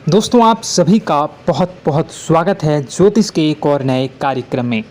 दोस्तों आप सभी का बहुत बहुत स्वागत है ज्योतिष के एक और नए कार्यक्रम में।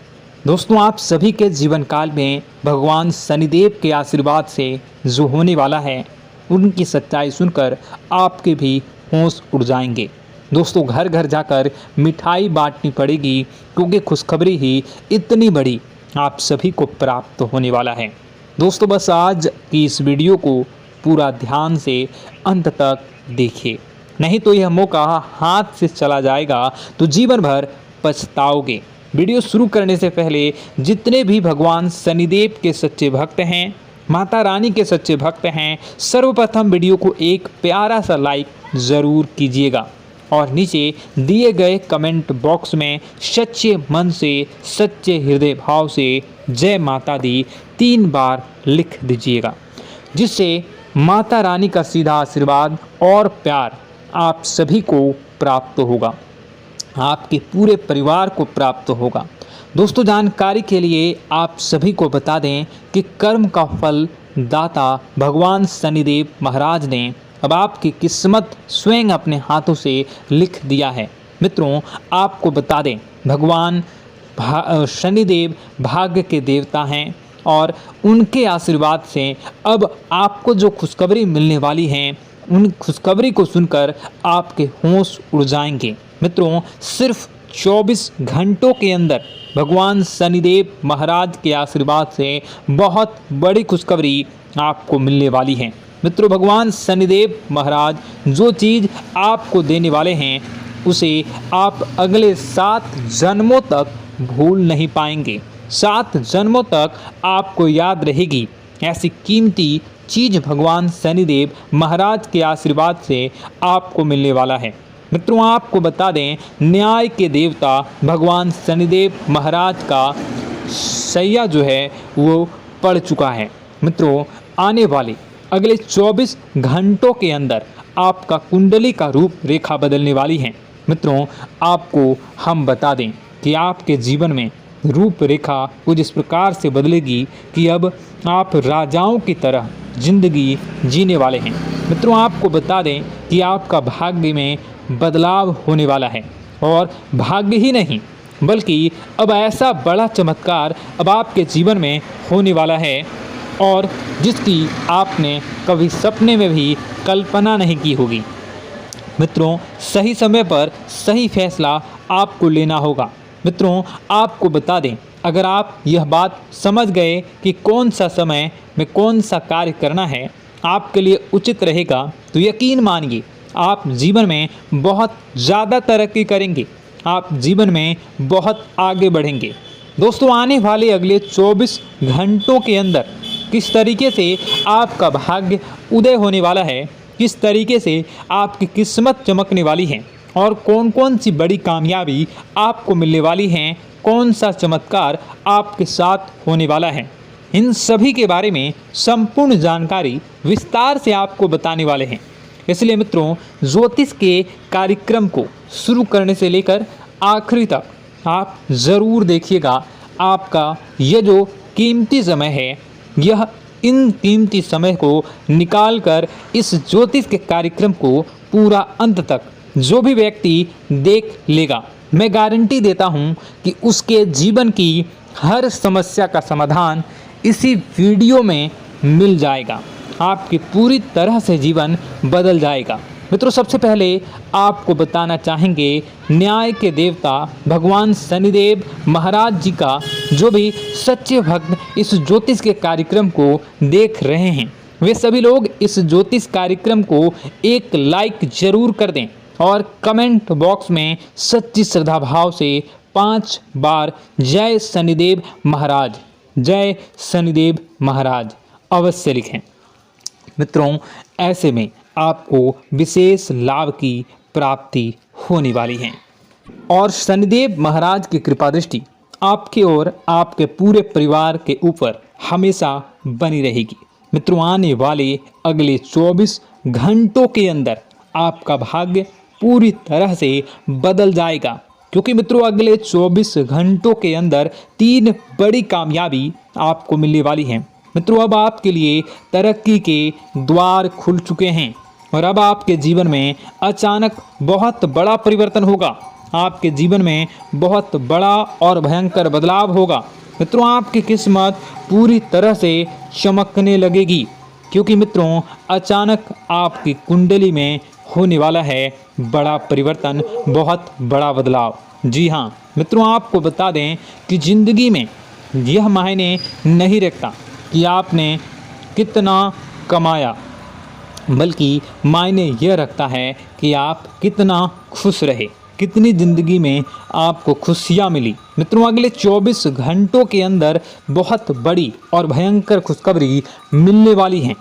दोस्तों आप सभी के जीवन काल में भगवान शनिदेव के आशीर्वाद से जो होने वाला है उनकी सच्चाई सुनकर आपके भी होश उड़ जाएंगे। दोस्तों घर घर जाकर मिठाई बांटनी पड़ेगी क्योंकि खुशखबरी ही इतनी बड़ी आप सभी को प्राप्त होने वाला है। दोस्तों बस आज की इस वीडियो को पूरा ध्यान से अंत तक देखिए, नहीं तो यह मौका हाथ से चला जाएगा तो जीवन भर पछताओगे। वीडियो शुरू करने से पहले जितने भी भगवान शनिदेव के सच्चे भक्त हैं, माता रानी के सच्चे भक्त हैं, सर्वप्रथम वीडियो को एक प्यारा सा लाइक ज़रूर कीजिएगा और नीचे दिए गए कमेंट बॉक्स में सच्चे मन से सच्चे हृदय भाव से जय माता दी 3 बार लिख दीजिएगा, जिससे माता रानी का सीधा आशीर्वाद और प्यार आप सभी को प्राप्त होगा, आपके पूरे परिवार को प्राप्त होगा। दोस्तों जानकारी के लिए आप सभी को बता दें कि कर्म का फल दाता भगवान शनिदेव महाराज ने अब आपकी किस्मत स्वयं अपने हाथों से लिख दिया है। मित्रों आपको बता दें भगवान शनिदेव भाग्य के देवता हैं और उनके आशीर्वाद से अब आपको जो खुशखबरी मिलने वाली है उन खुशखबरी को सुनकर आपके होश उड़ जाएंगे। मित्रों सिर्फ 24 घंटों के अंदर भगवान शनिदेव महाराज के आशीर्वाद से बहुत बड़ी खुशखबरी आपको मिलने वाली है। मित्रों भगवान शनिदेव महाराज जो चीज़ आपको देने वाले हैं उसे आप अगले 7 जन्मों तक भूल नहीं पाएंगे। 7 जन्मों तक आपको याद रहेगी ऐसी कीमती चीज़ भगवान शनिदेव महाराज के आशीर्वाद से आपको मिलने वाला है। मित्रों आपको बता दें न्याय के देवता भगवान शनिदेव महाराज का सैया जो है वो पड़ चुका है। मित्रों आने वाले अगले 24 घंटों के अंदर आपका कुंडली का रूप रेखा बदलने वाली है। मित्रों आपको हम बता दें कि आपके जीवन में रूपरेखा कुछ इस प्रकार से बदलेगी कि अब आप राजाओं की तरह जिंदगी जीने वाले हैं। मित्रों आपको बता दें कि आपका भाग्य में बदलाव होने वाला है और भाग्य ही नहीं बल्कि अब ऐसा बड़ा चमत्कार अब आपके जीवन में होने वाला है और जिसकी आपने कभी सपने में भी कल्पना नहीं की होगी। मित्रों सही समय पर सही फैसला आपको लेना होगा। मित्रों आपको बता दें अगर आप यह बात समझ गए कि कौन सा समय में कौन सा कार्य करना है आपके लिए उचित रहेगा तो यकीन मानिए आप जीवन में बहुत ज़्यादा तरक्की करेंगे, आप जीवन में बहुत आगे बढ़ेंगे। दोस्तों आने वाले अगले 24 घंटों के अंदर किस तरीके से आपका भाग्य उदय होने वाला है, किस तरीके से आपकी किस्मत चमकने वाली है और कौन कौन सी बड़ी कामयाबी आपको मिलने वाली हैं, कौन सा चमत्कार आपके साथ होने वाला है, इन सभी के बारे में संपूर्ण जानकारी विस्तार से आपको बताने वाले हैं। इसलिए मित्रों ज्योतिष के कार्यक्रम को शुरू करने से लेकर आखिरी तक आप ज़रूर देखिएगा। आपका यह जो कीमती समय है यह इन कीमती समय को निकाल कर इस ज्योतिष के कार्यक्रम को पूरा अंत तक जो भी व्यक्ति देख लेगा मैं गारंटी देता हूं कि उसके जीवन की हर समस्या का समाधान इसी वीडियो में मिल जाएगा, आपकी पूरी तरह से जीवन बदल जाएगा। मित्रों सबसे पहले आपको बताना चाहेंगे न्याय के देवता भगवान शनिदेव महाराज जी का जो भी सच्चे भक्त इस ज्योतिष के कार्यक्रम को देख रहे हैं वे सभी लोग इस ज्योतिष कार्यक्रम को एक लाइक जरूर कर दें और कमेंट बॉक्स में सच्ची श्रद्धा भाव से 5 बार जय शनिदेव महाराज, जय शनिदेव महाराज अवश्य लिखें। मित्रों ऐसे में आपको विशेष लाभ की प्राप्ति होने वाली है और शनिदेव महाराज की कृपा दृष्टि आपके और आपके पूरे परिवार के ऊपर हमेशा बनी रहेगी। मित्रों आने वाले अगले 24 घंटों के अंदर आपका भाग्य पूरी तरह से बदल जाएगा क्योंकि मित्रों अगले 24 घंटों के अंदर 3 बड़ी कामयाबी आपको मिलने वाली हैं। मित्रों अब आपके लिए तरक्की के द्वार खुल चुके हैं और अब आपके जीवन में अचानक बहुत बड़ा परिवर्तन होगा। आपके जीवन में बहुत बड़ा और भयंकर बदलाव होगा। मित्रों, आपकी किस्मत पूरी तरह से चमकने लगेगी, क्योंकि मित्रों अचानक आपकी कुंडली में होने वाला है बड़ा परिवर्तन, बहुत बड़ा बदलाव। जी हाँ मित्रों, आपको बता दें कि ज़िंदगी में यह मायने नहीं रखता कि आपने कितना कमाया, बल्कि मायने यह रखता है कि आप कितना खुश रहे, कितनी ज़िंदगी में आपको खुशियाँ मिली। मित्रों, अगले 24 घंटों के अंदर बहुत बड़ी और भयंकर खुशखबरी मिलने वाली है।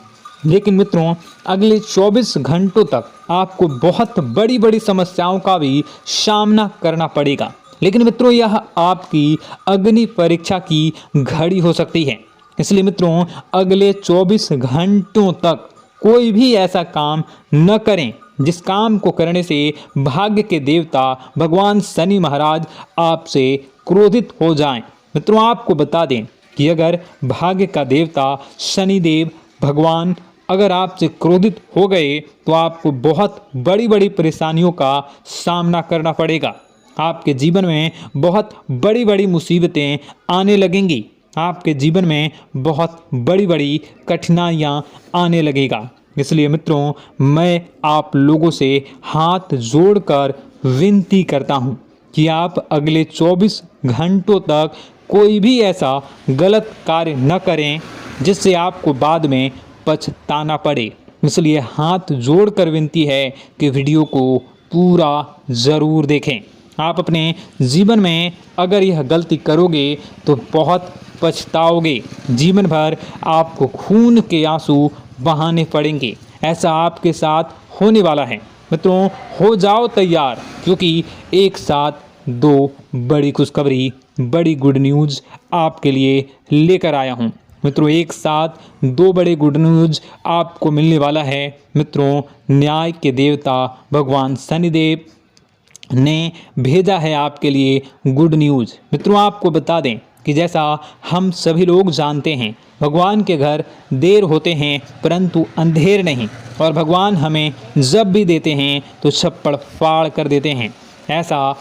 लेकिन मित्रों, अगले 24 घंटों तक आपको बहुत बड़ी बड़ी समस्याओं का भी सामना करना पड़ेगा। लेकिन मित्रों, यह आपकी अग्नि परीक्षा की घड़ी हो सकती है। इसलिए मित्रों, अगले 24 घंटों तक कोई भी ऐसा काम न करें जिस काम को करने से भाग्य के देवता भगवान शनि महाराज आपसे क्रोधित हो जाएं। मित्रों, आपको बता दें कि अगर भाग्य का देवता शनिदेव भगवान अगर आपसे क्रोधित हो गए तो आपको बहुत बड़ी बड़ी परेशानियों का सामना करना पड़ेगा। आपके जीवन में बहुत बड़ी बड़ी मुसीबतें आने लगेंगी। आपके जीवन में बहुत बड़ी बड़ी कठिनाइयाँ आने लगेगा। इसलिए मित्रों, मैं आप लोगों से हाथ जोड़कर विनती करता हूँ कि आप अगले 24 घंटों तक कोई भी ऐसा गलत कार्य न करें जिससे आपको बाद में पछताना पड़े। इसलिए हाथ जोड़कर विनती है कि वीडियो को पूरा ज़रूर देखें। आप अपने जीवन में अगर यह गलती करोगे तो बहुत पछताओगे। जीवन भर आपको खून के आंसू बहाने पड़ेंगे। ऐसा आपके साथ होने वाला है। मित्रों, हो जाओ तैयार, क्योंकि एक साथ दो बड़ी खुशखबरी, बड़ी गुड न्यूज़ आपके लिए लेकर आया हूँ। मित्रों, एक साथ दो बड़े गुड न्यूज़ आपको मिलने वाला है। मित्रों, न्याय के देवता भगवान शनिदेव ने भेजा है आपके लिए गुड न्यूज़। मित्रों, आपको बता दें कि जैसा हम सभी लोग जानते हैं, भगवान के घर देर होते हैं परंतु अंधेर नहीं, और भगवान हमें जब भी देते हैं तो छप्पड़ फाड़ कर देते हैं। ऐसा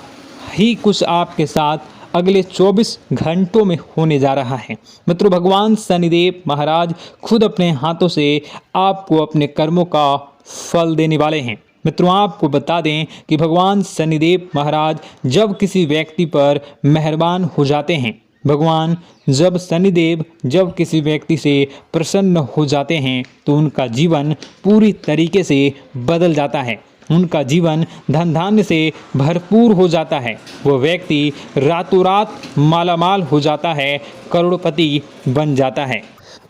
ही कुछ आपके साथ अगले 24 घंटों में होने जा रहा है। मित्रों, भगवान शनिदेव महाराज खुद अपने हाथों से आपको अपने कर्मों का फल देने वाले हैं। मित्रों, आपको बता दें कि भगवान शनिदेव महाराज जब किसी व्यक्ति पर मेहरबान हो जाते हैं, भगवान जब शनिदेव जब किसी व्यक्ति से प्रसन्न हो जाते हैं तो उनका जीवन पूरी तरीके से बदल जाता है। उनका जीवन धन धान्य से भरपूर हो जाता है। वो व्यक्ति रातों रात मालामाल हो जाता है, करोड़पति बन जाता है।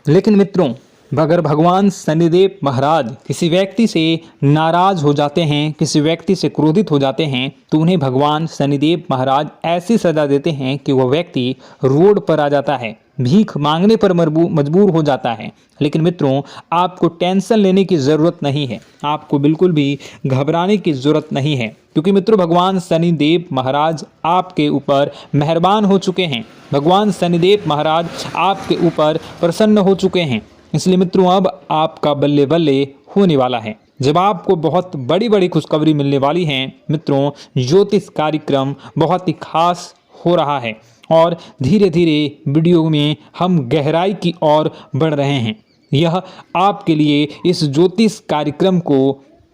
लेकिन मित्रों, अगर भगवान शनिदेव महाराज किसी व्यक्ति से नाराज हो जाते हैं, किसी व्यक्ति से क्रोधित हो जाते हैं, तो उन्हें भगवान शनिदेव महाराज ऐसी सजा देते हैं कि वह व्यक्ति रोड पर आ जाता है, भीख मांगने पर मजबूर हो जाता है। लेकिन मित्रों, आपको टेंशन लेने की ज़रूरत नहीं है, आपको बिल्कुल भी घबराने की ज़रूरत नहीं है, क्योंकि मित्रों भगवान शनिदेव महाराज आपके ऊपर मेहरबान हो चुके हैं। भगवान शनिदेव महाराज आपके ऊपर प्रसन्न हो चुके हैं। इसलिए मित्रों, अब आपका बल्ले बल्ले होने वाला है, जब आपको बहुत बड़ी बड़ी खुशखबरी मिलने वाली है। मित्रों, ज्योतिष कार्यक्रम बहुत ही खास हो रहा है और धीरे धीरे वीडियो में हम गहराई की ओर बढ़ रहे हैं। यह आपके लिए इस ज्योतिष कार्यक्रम को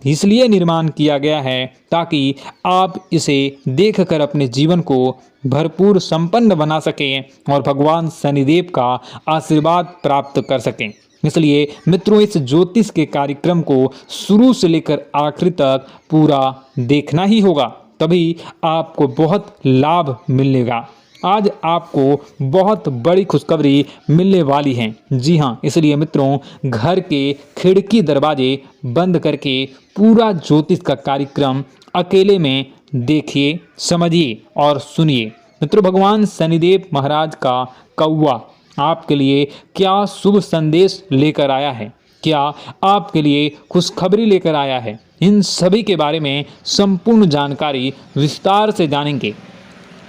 इसलिए निर्माण किया गया है ताकि आप इसे देखकर अपने जीवन को भरपूर संपन्न बना सकें और भगवान शनिदेव का आशीर्वाद प्राप्त कर सकें। इसलिए मित्रों, इस ज्योतिष के कार्यक्रम को शुरू से लेकर आखिर तक पूरा देखना ही होगा, तभी आपको बहुत लाभ मिलेगा। आज आपको बहुत बड़ी खुशखबरी मिलने वाली है। जी हाँ, इसलिए मित्रों, घर के खिड़की दरवाजे बंद करके पूरा ज्योतिष का कार्यक्रम अकेले में देखिए, समझिए और सुनिए। मित्रों, भगवान शनिदेव महाराज का कौवा आपके लिए क्या शुभ संदेश लेकर आया है, क्या आपके लिए खुशखबरी लेकर आया है, इन सभी के बारे में संपूर्ण जानकारी विस्तार से जानेंगे।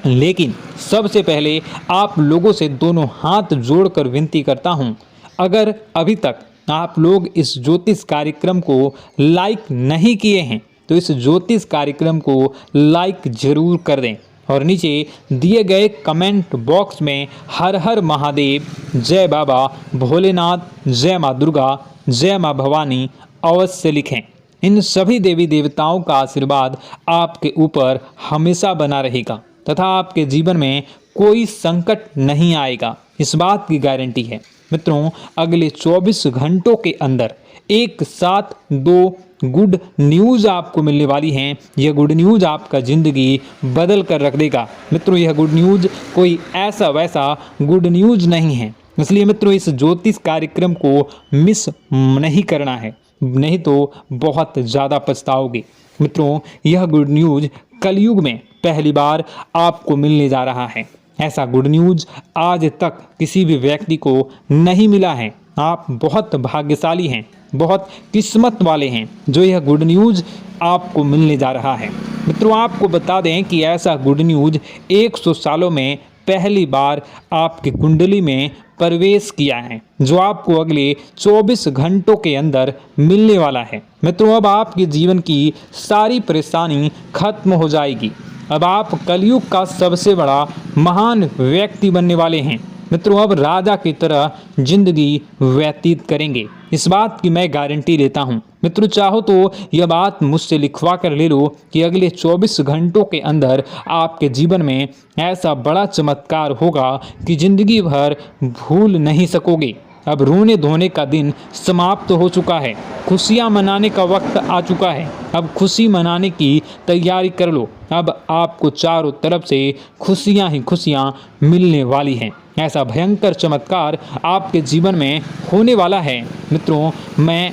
लेकिन सबसे पहले आप लोगों से दोनों हाथ जोड़कर विनती करता हूं, अगर अभी तक आप लोग इस ज्योतिष कार्यक्रम को लाइक नहीं किए हैं तो इस ज्योतिष कार्यक्रम को लाइक जरूर कर दें और नीचे दिए गए कमेंट बॉक्स में हर हर महादेव, जय बाबा भोलेनाथ, जय माँ दुर्गा, जय माँ भवानी अवश्य लिखें। इन सभी देवी देवताओं का आशीर्वाद आपके ऊपर हमेशा बना रहेगा तथा आपके जीवन में कोई संकट नहीं आएगा, इस बात की गारंटी है। मित्रों, अगले 24 घंटों के अंदर एक साथ 2 गुड न्यूज़ आपको मिलने वाली हैं। यह गुड न्यूज़ आपका ज़िंदगी बदल कर रख देगा। मित्रों, यह गुड न्यूज़ कोई ऐसा वैसा गुड न्यूज़ नहीं है, इसलिए मित्रों इस ज्योतिष कार्यक्रम को मिस नहीं करना है, नहीं तो बहुत ज़्यादा पछताओगे। मित्रों, यह गुड न्यूज़ कलयुग में पहली बार आपको मिलने जा रहा है। ऐसा गुड न्यूज़ आज तक किसी भी व्यक्ति को नहीं मिला है। आप बहुत भाग्यशाली हैं, बहुत किस्मत वाले हैं जो यह गुड न्यूज़ आपको मिलने जा रहा है। मित्रों, आपको बता दें कि ऐसा गुड न्यूज़ 100 सालों में पहली बार आपकी कुंडली में प्रवेश किया है, जो आपको अगले 24 घंटों के अंदर मिलने वाला है। मित्रों, अब आपके जीवन की सारी परेशानी खत्म हो जाएगी। अब आप कलयुग का सबसे बड़ा महान व्यक्ति बनने वाले हैं। मित्रों, अब राजा की तरह जिंदगी व्यतीत करेंगे, इस बात की मैं गारंटी लेता हूं। मित्रों, चाहो तो यह बात मुझसे लिखवा कर ले लो कि अगले 24 घंटों के अंदर आपके जीवन में ऐसा बड़ा चमत्कार होगा कि जिंदगी भर भूल नहीं सकोगे। अब रोने धोने का दिन समाप्त हो चुका है, खुशियां मनाने का वक्त आ चुका है। अब खुशी मनाने की तैयारी कर लो। अब आपको चारों तरफ से खुशियां ही खुशियां मिलने वाली हैं। ऐसा भयंकर चमत्कार आपके जीवन में होने वाला है। मित्रों, मैं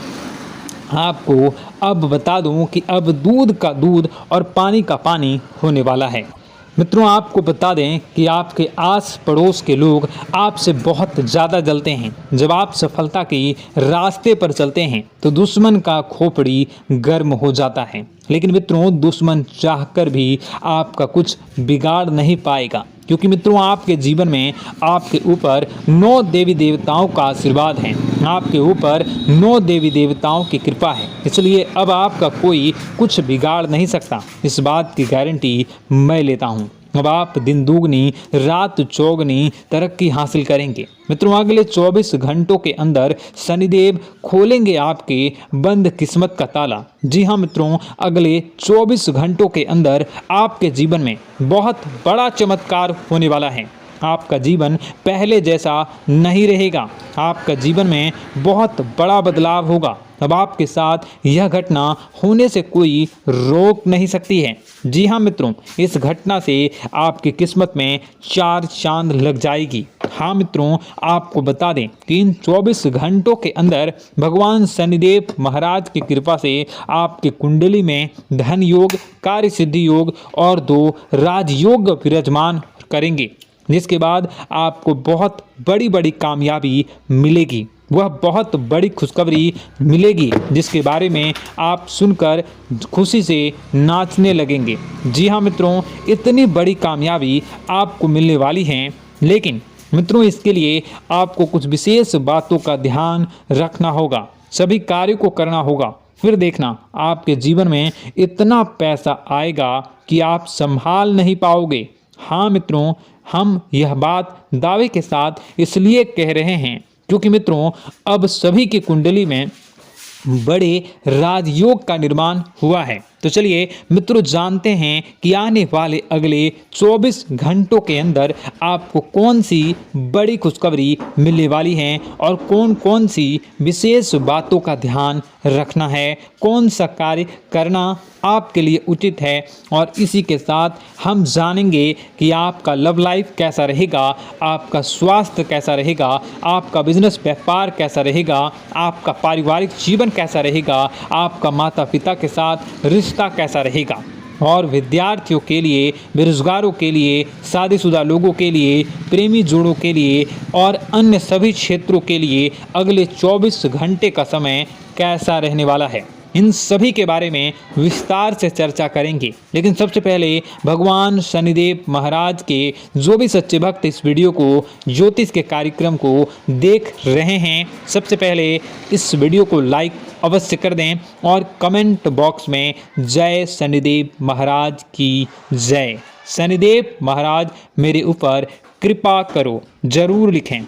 आपको अब बता दूं कि अब दूध का दूध और पानी का पानी होने वाला है। मित्रों, आपको बता दें कि आपके आस पड़ोस के लोग आपसे बहुत ज़्यादा जलते हैं। जब आप सफलता के रास्ते पर चलते हैं तो दुश्मन का खोपड़ी गर्म हो जाता है, लेकिन मित्रों दुश्मन चाहकर भी आपका कुछ बिगाड़ नहीं पाएगा, क्योंकि मित्रों आपके जीवन में आपके ऊपर 9 देवी देवताओं का आशीर्वाद है, आपके ऊपर 9 देवी देवताओं की कृपा है। इसलिए अब आपका कोई कुछ बिगाड़ नहीं सकता, इस बात की गारंटी मैं लेता हूँ। अब आप दिन दुगनी रात चौगनी तरक्की हासिल करेंगे। मित्रों, अगले 24 घंटों के अंदर शनिदेव खोलेंगे आपके बंद किस्मत का ताला। जी हाँ मित्रों, अगले 24 घंटों के अंदर आपके जीवन में बहुत बड़ा चमत्कार होने वाला है। आपका जीवन पहले जैसा नहीं रहेगा, आपका जीवन में बहुत बड़ा बदलाव होगा। अब आपके साथ यह घटना होने से कोई रोक नहीं सकती है। जी हाँ मित्रों, इस घटना से आपकी किस्मत में 4 चांद लग जाएगी। हाँ मित्रों, आपको बता दें कि इन 24 घंटों के अंदर भगवान शनिदेव महाराज की कृपा से आपकी कुंडली में धन योग, कार्य सिद्धि योग और 2 राजयोग विराजमान करेंगे, जिसके बाद आपको बहुत बड़ी बड़ी कामयाबी मिलेगी। वह बहुत बड़ी खुशखबरी मिलेगी जिसके बारे में आप सुनकर खुशी से नाचने लगेंगे। जी हाँ मित्रों, इतनी बड़ी कामयाबी आपको मिलने वाली है, लेकिन मित्रों इसके लिए आपको कुछ विशेष बातों का ध्यान रखना होगा, सभी कार्य को करना होगा। फिर देखना आपके जीवन में इतना पैसा आएगा कि आप संभाल नहीं पाओगे। हाँ मित्रों, हम यह बात दावे के साथ इसलिए कह रहे हैं क्योंकि मित्रों अब सभी की कुंडली में बड़े राजयोग का निर्माण हुआ है। तो चलिए मित्रों जानते हैं कि आने वाले अगले 24 घंटों के अंदर आपको कौन सी बड़ी खुशखबरी मिलने वाली है और कौन कौन सी विशेष बातों का ध्यान रखना है, कौन सा कार्य करना आपके लिए उचित है। और इसी के साथ हम जानेंगे कि आपका लव लाइफ कैसा रहेगा, आपका स्वास्थ्य कैसा रहेगा, आपका बिजनेस व्यापार कैसा रहेगा, आपका पारिवारिक जीवन कैसा रहेगा, आपका माता पिता के साथ रिश्ता कैसा रहेगा, और विद्यार्थियों के लिए, बेरोजगारों के लिए, शादीशुदा लोगों के लिए, प्रेमी जोड़ों के लिए और अन्य सभी क्षेत्रों के लिए अगले 24 घंटे का समय कैसा रहने वाला है। इन सभी के बारे में विस्तार से चर्चा करेंगे। लेकिन सबसे पहले भगवान शनिदेव महाराज के जो भी सच्चे भक्त इस वीडियो को, ज्योतिष के कार्यक्रम को देख रहे हैं, सबसे पहले इस वीडियो को लाइक अवश्य कर दें और कमेंट बॉक्स में जय शनिदेव महाराज की जय, शनिदेव महाराज मेरे ऊपर कृपा करो जरूर लिखें।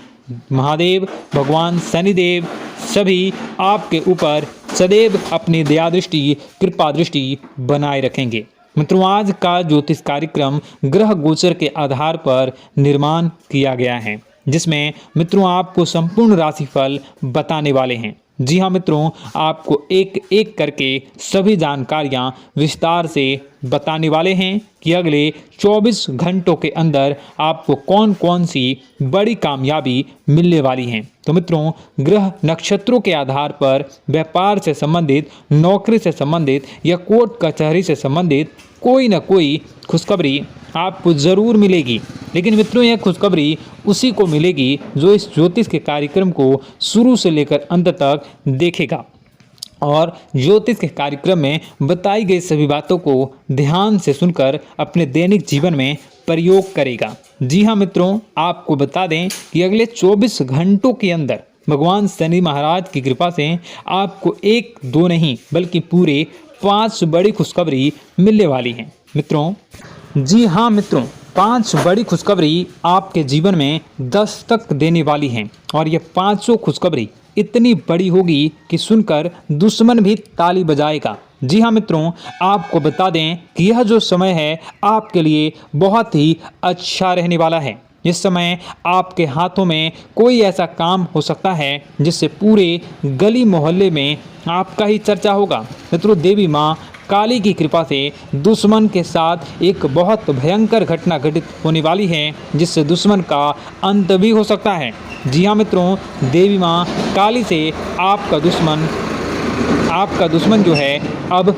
महादेव भगवान शनिदेव सभी आपके ऊपर सदैव अपनी दया दृष्टि, कृपा दृष्टि बनाए रखेंगे। मित्रों, आज का ज्योतिष कार्यक्रम ग्रह गोचर के आधार पर निर्माण किया गया है, जिसमें मित्रों आपको संपूर्ण राशिफल बताने वाले हैं। जी हाँ मित्रों, आपको एक एक करके सभी जानकारियाँ विस्तार से बताने वाले हैं कि अगले 24 घंटों के अंदर आपको कौन कौन सी बड़ी कामयाबी मिलने वाली हैं। तो मित्रों, ग्रह नक्षत्रों के आधार पर व्यापार से संबंधित, नौकरी से संबंधित या कोर्ट कचहरी से संबंधित कोई न कोई खुशखबरी आपको ज़रूर मिलेगी। लेकिन मित्रों, यह खुशखबरी उसी को मिलेगी जो इस ज्योतिष के कार्यक्रम को शुरू से लेकर अंत तक देखेगा और ज्योतिष के कार्यक्रम में बताई गई सभी बातों को ध्यान से सुनकर अपने दैनिक जीवन में प्रयोग करेगा। जी हाँ मित्रों, आपको बता दें कि अगले 24 घंटों के अंदर भगवान शनि महाराज की कृपा से आपको एक दो नहीं बल्कि पूरे 5 बड़ी खुशखबरी मिलने वाली हैं। मित्रों, जी हाँ मित्रों, 5 बड़ी खुशखबरी आपके जीवन में दस्तक देने वाली हैं और ये 5 खुशखबरी इतनी बड़ी होगी कि सुनकर दुश्मन भी ताली बजाएगा। जी हाँ मित्रों, आपको बता दें कि यह जो समय है आपके लिए बहुत ही अच्छा रहने वाला है। इस समय आपके हाथों में कोई ऐसा काम हो सकता है जिससे पूरे गली मोहल्ले में आपका ही चर्चा होगा। मित्रों, देवी माँ काली की कृपा से दुश्मन के साथ एक बहुत भयंकर घटना घटित होने वाली है, जिससे दुश्मन का अंत भी हो सकता है। जी हाँ मित्रों, देवी माँ काली से आपका दुश्मन जो है अब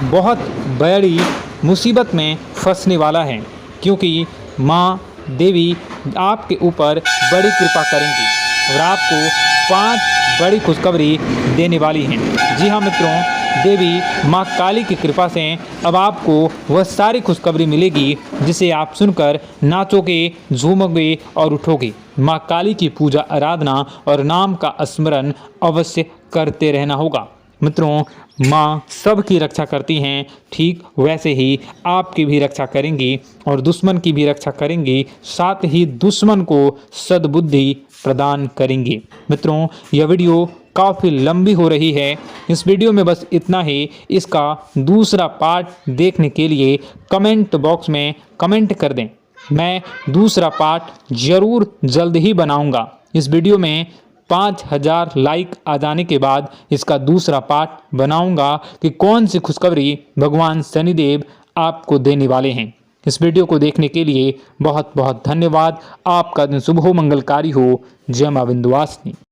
बहुत बड़ी मुसीबत में फंसने वाला है, क्योंकि माँ देवी आपके ऊपर बड़ी कृपा करेंगी और आपको 5 बड़ी खुशखबरी देने वाली हैं। जी हाँ मित्रों, देवी माँ काली की कृपा से अब आपको वह सारी खुशखबरी मिलेगी जिसे आप सुनकर नाचोगे, झूमोगे और उठोगे। माँ काली की पूजा, आराधना और नाम का स्मरण अवश्य करते रहना होगा। मित्रों, माँ सबकी रक्षा करती हैं, ठीक वैसे ही आपकी भी रक्षा करेंगी और दुश्मन की भी रक्षा करेंगी, साथ ही दुश्मन को सद्बुद्धि प्रदान करेंगी। मित्रों, यह वीडियो काफ़ी लंबी हो रही है, इस वीडियो में बस इतना ही। इसका दूसरा पार्ट देखने के लिए कमेंट बॉक्स में कमेंट कर दें, मैं दूसरा पार्ट ज़रूर जल्द ही बनाऊंगा। इस वीडियो में 5000 लाइक आ जाने के बाद इसका दूसरा पार्ट बनाऊंगा कि कौन सी खुशखबरी भगवान शनिदेव आपको देने वाले हैं। इस वीडियो को देखने के लिए बहुत बहुत धन्यवाद। आपका दिन शुभ हो, मंगलकारी हो। जय मां विंध्यवासिनी।